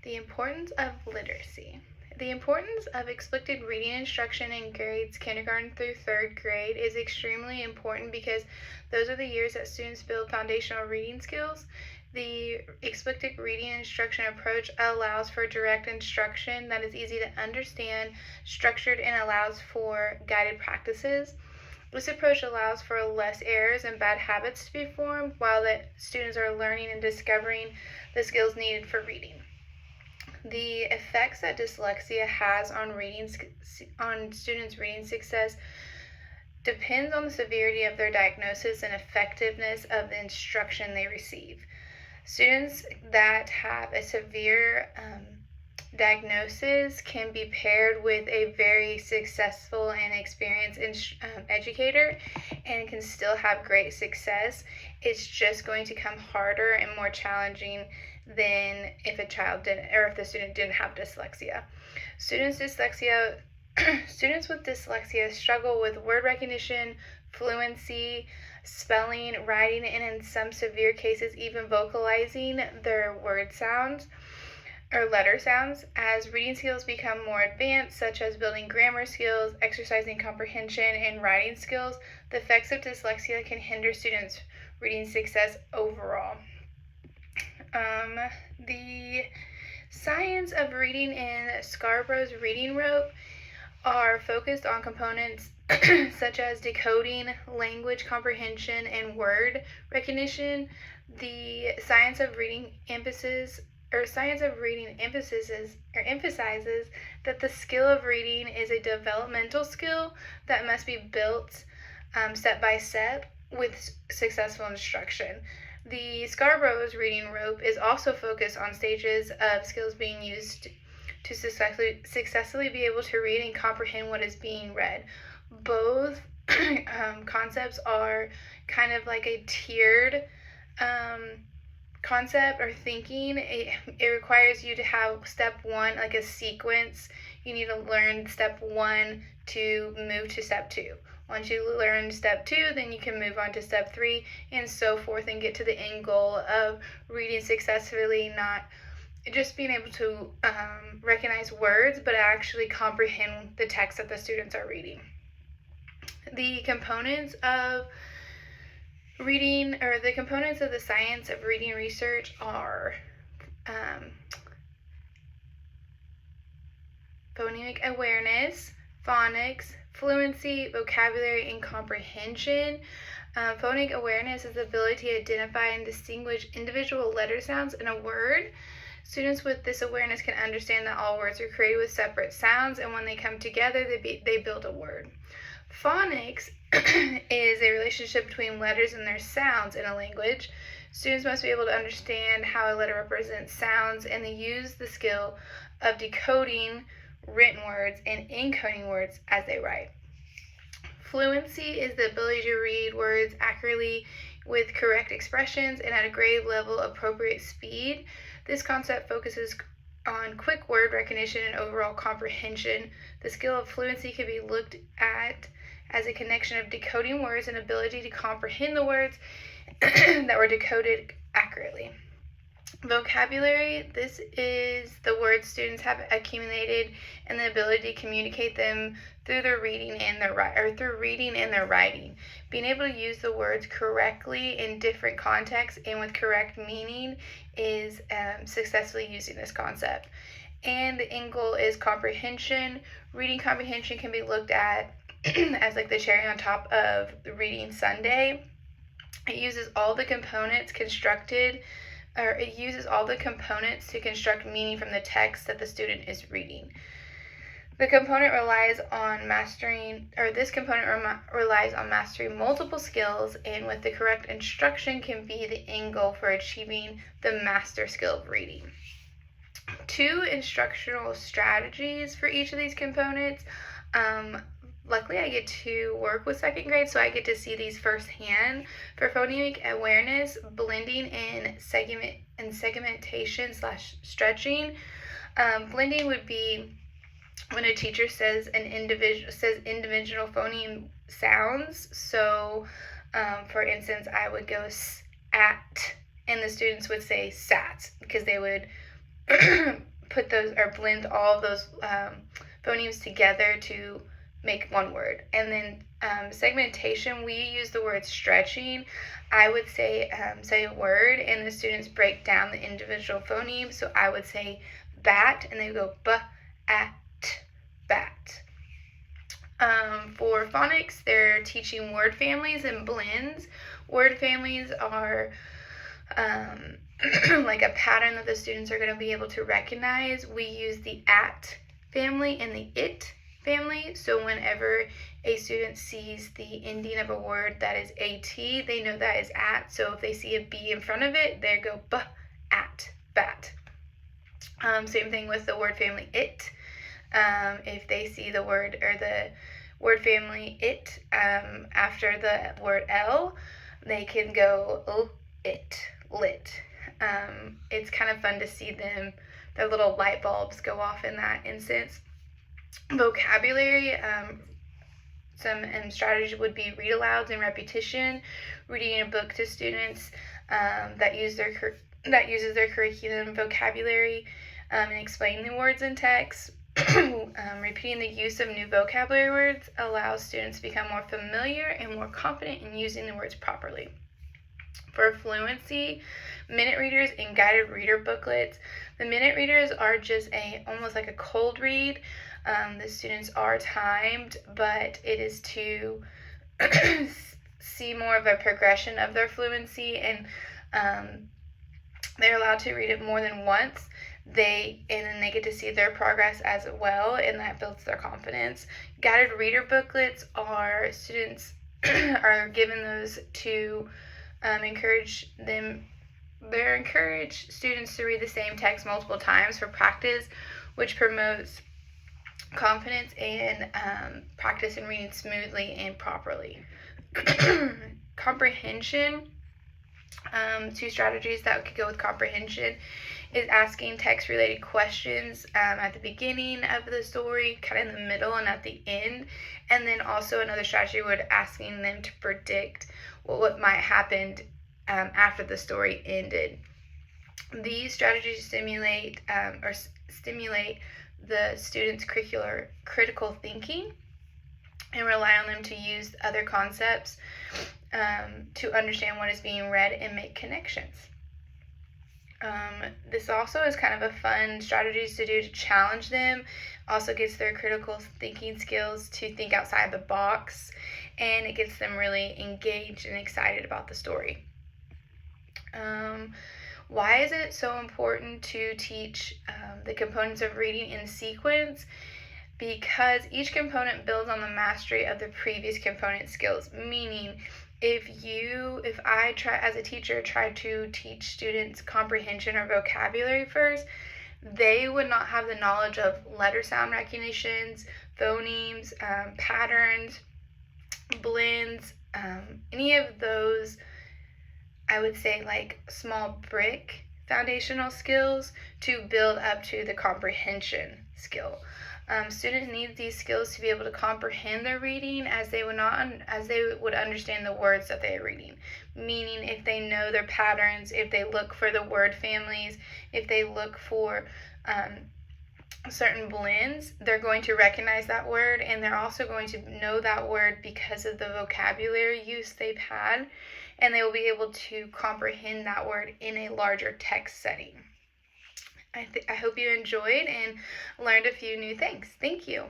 The importance of literacy. The importance of explicit reading instruction in grades kindergarten through third grade is extremely important because those are the years that students build foundational reading skills. The explicit reading instruction approach allows for direct instruction that is easy to understand, structured, and allows for guided practices. This approach allows for less errors and bad habits to be formed while the students are learning and discovering the skills needed for reading. The effects that dyslexia has on students' reading success depends on the severity of their diagnosis and effectiveness of the instruction they receive. Students that have a severe diagnosis can be paired with a very successful and experienced educator and can still have great success. It's just going to come harder and more challenging than if a child didn't, or if the student didn't have dyslexia. Students with dyslexia struggle with word recognition, fluency, spelling, writing, and in some severe cases even vocalizing their word sounds or letter sounds. As reading skills become more advanced, such as building grammar skills, exercising comprehension, and writing skills, the effects of dyslexia can hinder students' reading success overall. The science of reading in Scarborough's reading rope are focused on components such as decoding, language comprehension, and word recognition. The science of reading emphasizes that the skill of reading is a developmental skill that must be built step by step with successful instruction. The Scarborough's reading rope is also focused on stages of skills being used to successfully be able to read and comprehend what is being read. Both concepts are kind of like a tiered concept or thinking. It requires you to have step one, like a sequence. You need to learn step one to move to step two. Once you learn step two, then you can move on to step three and so forth and get to the end goal of reading successfully, not just being able to recognize words, but actually comprehend the text that the students are reading. The components of reading, or the components of the science of reading research are phonemic awareness, phonics, fluency, vocabulary, and comprehension. Phonic awareness is the ability to identify and distinguish individual letter sounds in a word. Students with this awareness can understand that all words are created with separate sounds, and when they come together, they build a word. Phonics is a relationship between letters and their sounds in a language. Students must be able to understand how a letter represents sounds, and they use the skill of decoding written words and encoding words as they write. Fluency is the ability to read words accurately with correct expressions and at a grade level appropriate speed. This concept focuses on quick word recognition and overall comprehension. The skill of fluency can be looked at as a connection of decoding words and ability to comprehend the words that were decoded accurately. Vocabulary, this is the words students have accumulated and the ability to communicate them through their reading and their writing. Being able to use the words correctly in different contexts and with correct meaning is successfully using this concept. And the end goal is comprehension. Reading comprehension can be looked at as like the cherry on top of the reading sundae. It uses all the components to construct meaning from the text that the student is reading. This component relies on mastering multiple skills, and with the correct instruction can be the end goal for achieving the master skill of reading. 2 instructional strategies for each of these components. Luckily, I get to work with second grade, so I get to see these firsthand. For phonemic awareness, blending and segmentation / stretching. Blending would be when a teacher says individual phoneme sounds. So, for instance, I would go at, and the students would say sat, because they would put those or blend all of those phonemes together to make one word. And then segmentation, we use the word stretching. I would say a word, and the students break down the individual phonemes. So I would say bat, and they would go b-at, bat. For phonics, they're teaching word families and blends. Word families are like a pattern that the students are going to be able to recognize. We use the at family and the it family. So whenever a student sees the ending of a word that is at, they know that is at. So if they see a b in front of it, they go b-at, bat. Same thing with the word family it. If they see the word or the word family it after the word l, they can go it, lit. It's kind of fun to see their little light bulbs go off in that instance. Vocabulary, some strategy would be read alouds and repetition, reading a book to students that uses their curriculum vocabulary, and explaining the words in text. Repeating the use of new vocabulary words allows students to become more familiar and more confident in using the words properly. For fluency, minute readers and guided reader booklets. The minute readers are just almost like a cold read. The students are timed, but it is to see more of a progression of their fluency, and they're allowed to read it more than once. And then they get to see their progress as well, and that builds their confidence. Guided reader booklets are students are given those to encourage students to read the same text multiple times for practice, which promotes confidence and practice in reading smoothly and properly. Comprehension. Two strategies that could go with comprehension is asking text-related questions at the beginning of the story, kind of in the middle, and at the end. And then also another strategy would asking them to predict what might happen after the story ended. These strategies stimulate the students' critical thinking and rely on them to use other concepts to understand what is being read and make connections. This also is kind of a fun strategies to do to challenge them. Also gets their critical thinking skills to think outside the box, and it gets them really engaged and excited about the story. Why is it so important to teach the components of reading in sequence? Because each component builds on the mastery of the previous component skills. Meaning, if I try as a teacher try to teach students comprehension or vocabulary first, they would not have the knowledge of letter sound recognitions, phonemes, patterns, blends, any of those, I would say, like small brick foundational skills to build up to the comprehension skill. Students need these skills to be able to comprehend their reading as they would understand the words that they are reading. Meaning, if they know their patterns, if they look for the word families, if they look for certain blends, they're going to recognize that word, and they're also going to know that word because of the vocabulary use they've had, and they will be able to comprehend that word in a larger text setting. I hope you enjoyed and learned a few new things. Thank you.